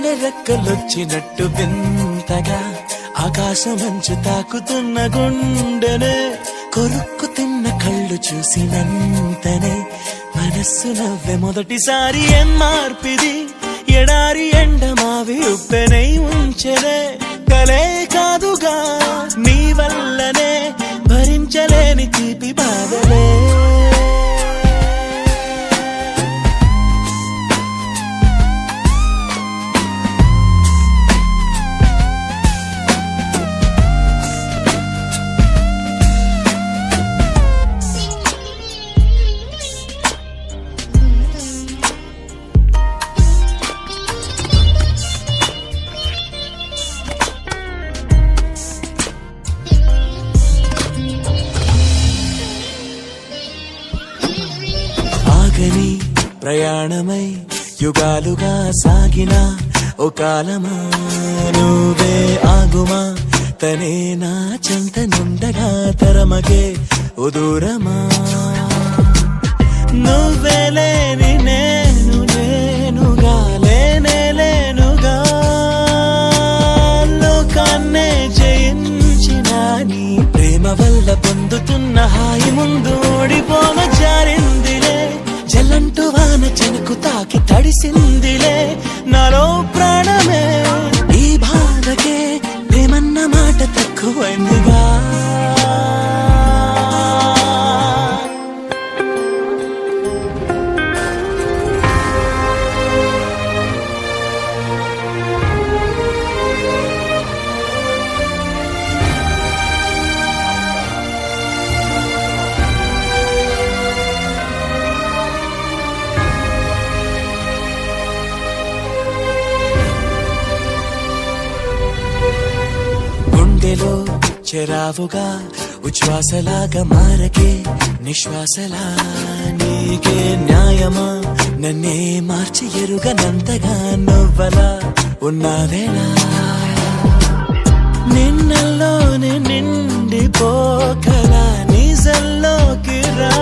గుండె రెక్కలొచ్చినట్టు వింతగా ఆకాశమంచు తాకుతున్న గుండెనే కొరుక్కు తిన్న కళ్ళు చూసినంతనే మనస్సు నవ్వే మొదటిసారి ఏం మార్పిది ఎడారి ఎండమావి ఉప్పెనై ఉంచెనే కలే కాదుగా నీ వల్లనే భరించలేని తీపి బాధలే ఆగని ప్రయాణమై యుగాలుగా సాగిన ఓ కాలమా నువ్వే ఆగుమా తనే నా చెంత నుండగా తరమగే ఉదూరమా నువ్వే లేని నేను లేనుగా లేనే లేనుగా లోకాన్నే జయించిన నీ ప్రేమ వల్ల పొందుతున్న హాయి ముందు ఓడిపోన జారిందిలే జల్లంటూ వాన చెనుకు తాకి తడిసిందిలే నాలో ప్రాణమే ఈ బాధకే ప్రేమన్న మాట తక్కువైందిగా గుండెలో చెరావుగా ఉచ్ఛ్వాసలాగా మారకే నిశ్వాసలా నీకే న్యాయమా నన్నే మార్చి ఎరుగనంతగా నువ్వలా ఉన్నావేనా నిన్నల్లోనే నిండిపోకలా నిజల్లోకి రా